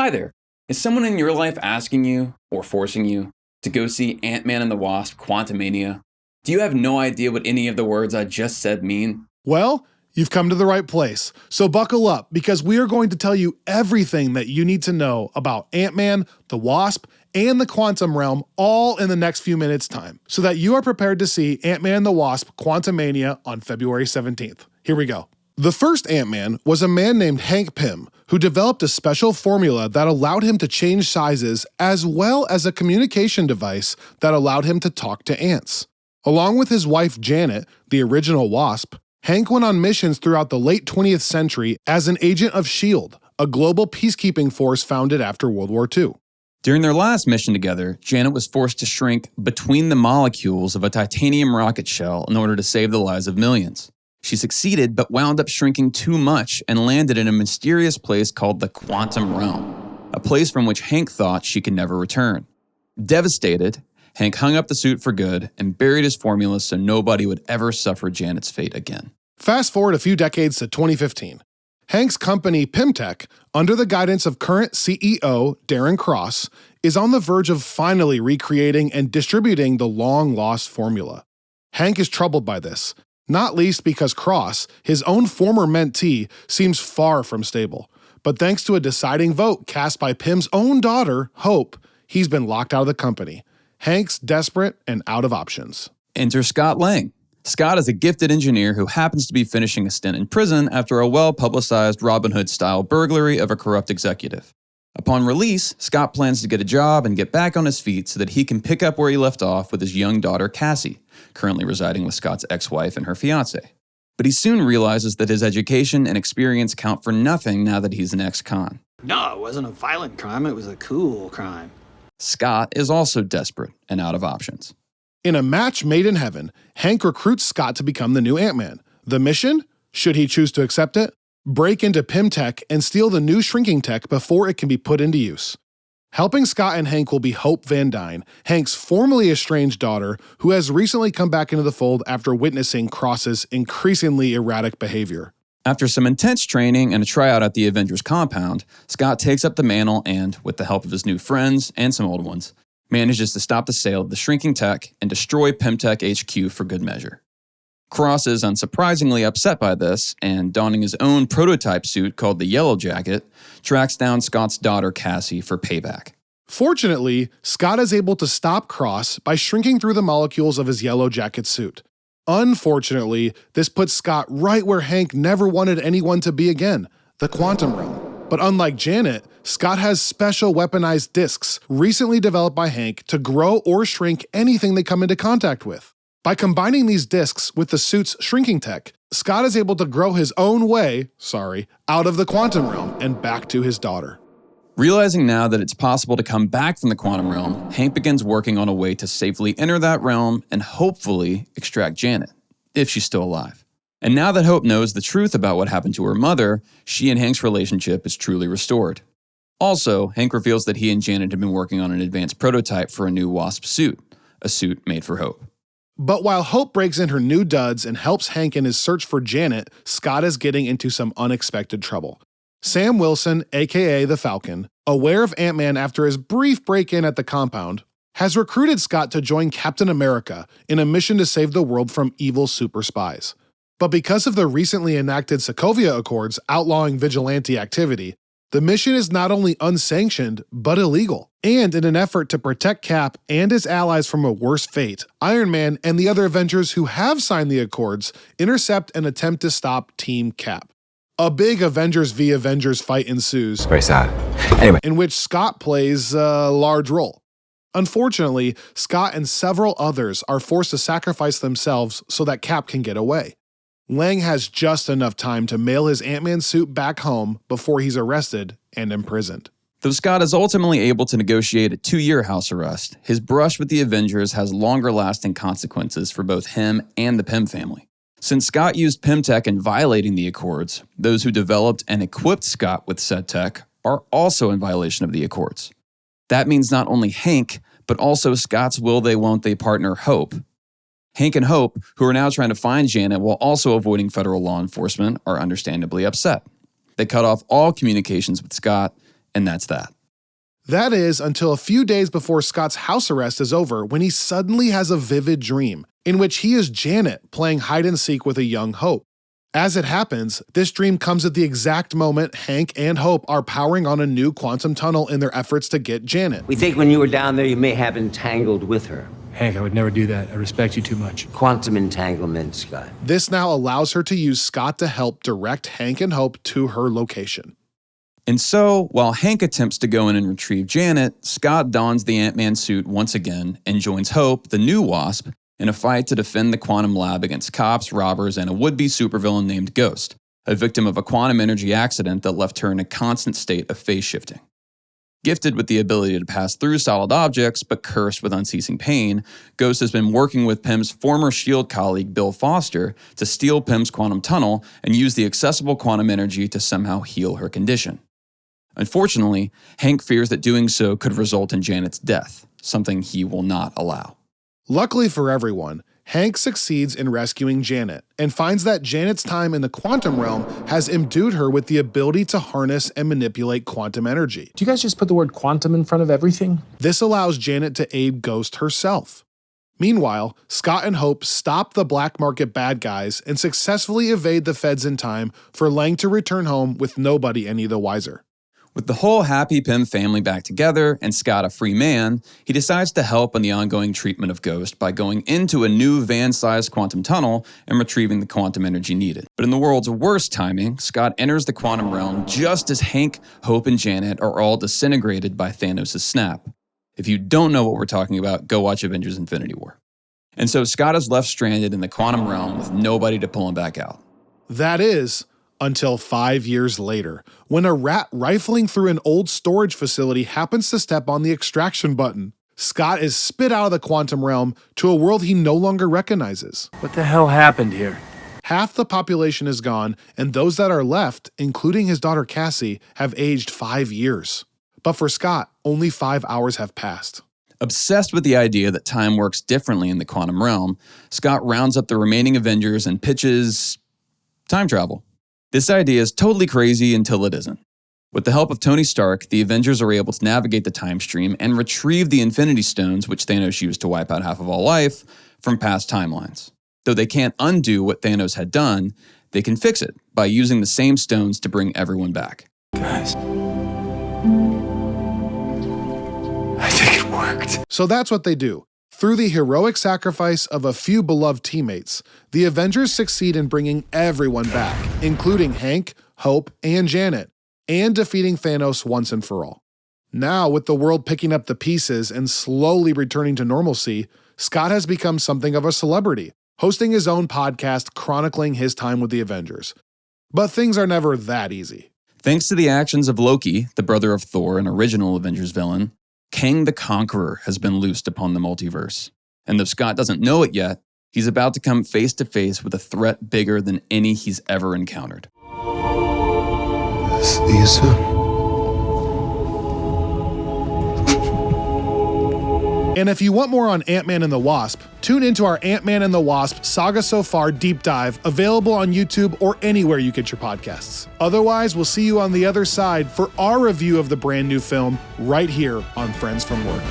Hi there. Is someone in your life asking you, or forcing you, to go see Ant-Man and the Wasp: Quantumania? Do you have no idea what any of the words I just said mean? Well, you've come to the right place. So buckle up, because we are going to tell you everything that you need to know about Ant-Man, the Wasp, and the Quantum Realm all in the next few minutes' time, so that you are prepared to see Ant-Man and the Wasp: Quantumania on February 17th. Here we go. The first Ant-Man was a man named Hank Pym, who developed a special formula that allowed him to change sizes, as well as a communication device that allowed him to talk to ants. Along with his wife Janet, the original Wasp, Hank went on missions throughout the late 20th century as an agent of S.H.I.E.L.D., a global peacekeeping force founded after World War II. During their last mission together, Janet was forced to shrink between the molecules of a titanium rocket shell in order to save the lives of millions. She succeeded, but wound up shrinking too much and landed in a mysterious place called the Quantum Realm, a place from which Hank thought she could never return. Devastated, Hank hung up the suit for good and buried his formula so nobody would ever suffer Janet's fate again. Fast forward a few decades to 2015. Hank's company, Pymtech, under the guidance of current CEO Darren Cross, is on the verge of finally recreating and distributing the long-lost formula. Hank is troubled by this, not least because Cross, his own former mentee, seems far from stable. But thanks to a deciding vote cast by Pym's own daughter, Hope, he's been locked out of the company. Hank's desperate and out of options. Enter Scott Lang. Scott is a gifted engineer who happens to be finishing a stint in prison after a well-publicized Robin Hood-style burglary of a corrupt executive. Upon release, Scott plans to get a job and get back on his feet so that he can pick up where he left off with his young daughter Cassie, currently residing with Scott's ex-wife and her fiancé. But he soon realizes that his education and experience count for nothing now that he's an ex-con. No, it wasn't a violent crime, it was a cool crime. Scott is also desperate and out of options. In a match made in heaven, Hank recruits Scott to become the new Ant-Man. The mission? Should he choose to accept it? Break into Pymtech and steal the new shrinking tech before it can be put into use. Helping Scott and Hank will be Hope Van Dyne, Hank's formerly estranged daughter, who has recently come back into the fold after witnessing Cross's increasingly erratic behavior. After some intense training and a tryout at the Avengers compound, Scott takes up the mantle and, with the help of his new friends and some old ones, manages to stop the sale of the shrinking tech and destroy Pymtech HQ for good measure. Cross is unsurprisingly upset by this, and donning his own prototype suit called the Yellow Jacket, tracks down Scott's daughter Cassie for payback. Fortunately, Scott is able to stop Cross by shrinking through the molecules of his Yellow Jacket suit. Unfortunately, this puts Scott right where Hank never wanted anyone to be again, the Quantum Realm. But unlike Janet, Scott has special weaponized discs recently developed by Hank to grow or shrink anything they come into contact with. By combining these discs with the suit's shrinking tech, Scott is able to grow his own way, out of the Quantum Realm and back to his daughter. Realizing now that it's possible to come back from the Quantum Realm, Hank begins working on a way to safely enter that realm and hopefully extract Janet, if she's still alive. And now that Hope knows the truth about what happened to her mother, she and Hank's relationship is truly restored. Also, Hank reveals that he and Janet have been working on an advanced prototype for a new Wasp suit, a suit made for Hope. But while Hope breaks in her new duds and helps Hank in his search for Janet, Scott is getting into some unexpected trouble. Sam Wilson, aka the Falcon, aware of Ant-Man after his brief break-in at the compound, has recruited Scott to join Captain America in a mission to save the world from evil super spies. But because of the recently enacted Sokovia Accords outlawing vigilante activity, the mission is not only unsanctioned, but illegal. And in an effort to protect Cap and his allies from a worse fate, Iron Man and the other Avengers who have signed the Accords intercept and attempt to stop Team Cap. A big Avengers v. Avengers fight ensues, Very sad. Anyway. in which Scott plays a large role. Unfortunately, Scott and several others are forced to sacrifice themselves so that Cap can get away. Lang has just enough time to mail his Ant-Man suit back home before he's arrested and imprisoned. Though Scott is ultimately able to negotiate a 2-year house arrest, his brush with the Avengers has longer-lasting consequences for both him and the Pym family. Since Scott used Pymtech in violating the Accords, those who developed and equipped Scott with said tech are also in violation of the Accords. That means not only Hank, but also Scott's will-they-won't-they partner Hope. Hank and Hope, who are now trying to find Janet while also avoiding federal law enforcement, are understandably upset. They cut off all communications with Scott, and that's that. That is until a few days before Scott's house arrest is over, when he suddenly has a vivid dream in which he is Janet playing hide and seek with a young Hope. As it happens, this dream comes at the exact moment Hank and Hope are powering on a new quantum tunnel in their efforts to get Janet. We think when you were down there, you may have entangled with her. Hank, I would never do that. I respect you too much. Quantum entanglement, Scott. This now allows her to use Scott to help direct Hank and Hope to her location. And so, while Hank attempts to go in and retrieve Janet, Scott dons the Ant-Man suit once again and joins Hope, the new Wasp, in a fight to defend the quantum lab against cops, robbers, and a would-be supervillain named Ghost, a victim of a quantum energy accident that left her in a constant state of phase shifting. Gifted with the ability to pass through solid objects, but cursed with unceasing pain, Ghost has been working with Pym's former S.H.I.E.L.D. colleague Bill Foster to steal Pym's quantum tunnel and use the accessible quantum energy to somehow heal her condition. Unfortunately, Hank fears that doing so could result in Janet's death, something he will not allow. Luckily for everyone, Hank succeeds in rescuing Janet and finds that Janet's time in the quantum realm has imbued her with the ability to harness and manipulate quantum energy. Do you guys just put the word quantum in front of everything? This allows Janet to aid Ghost herself. Meanwhile, Scott and Hope stop the black market bad guys and successfully evade the feds in time for Lang to return home with nobody any the wiser. With the whole happy Pym family back together and Scott a free man, he decides to help in the ongoing treatment of Ghost by going into a new van-sized quantum tunnel and retrieving the quantum energy needed. But in the world's worst timing, Scott enters the quantum realm just as Hank, Hope, and Janet are all disintegrated by Thanos' snap. If you don't know what we're talking about, go watch Avengers Infinity War. And so Scott is left stranded in the quantum realm with nobody to pull him back out. That is, until 5 years later, when a rat rifling through an old storage facility happens to step on the extraction button. Scott is spit out of the quantum realm to a world he no longer recognizes. What the hell happened here? Half the population is gone, and those that are left, including his daughter Cassie, have aged 5 years. But for Scott, only 5 hours have passed. Obsessed with the idea that time works differently in the quantum realm, Scott rounds up the remaining Avengers and pitches time travel. This idea is totally crazy until it isn't. With the help of Tony Stark, the Avengers are able to navigate the time stream and retrieve the Infinity Stones, which Thanos used to wipe out half of all life, from past timelines. Though they can't undo what Thanos had done, they can fix it by using the same stones to bring everyone back. Guys, I think it worked. So that's what they do. Through the heroic sacrifice of a few beloved teammates, the Avengers succeed in bringing everyone back, including Hank, Hope, and Janet, and defeating Thanos once and for all. Now, with the world picking up the pieces and slowly returning to normalcy, Scott has become something of a celebrity, hosting his own podcast chronicling his time with the Avengers. But things are never that easy. Thanks to the actions of Loki, the brother of Thor and original Avengers villain, Kang the Conqueror has been loosed upon the multiverse. And though Scott doesn't know it yet, he's about to come face to face with a threat bigger than any he's ever encountered. See you soon. And if you want more on Ant-Man and the Wasp, tune into our Ant-Man and the Wasp Saga So Far deep dive, available on YouTube or anywhere you get your podcasts. Otherwise, we'll see you on the other side for our review of the brand new film right here on Friends from Work.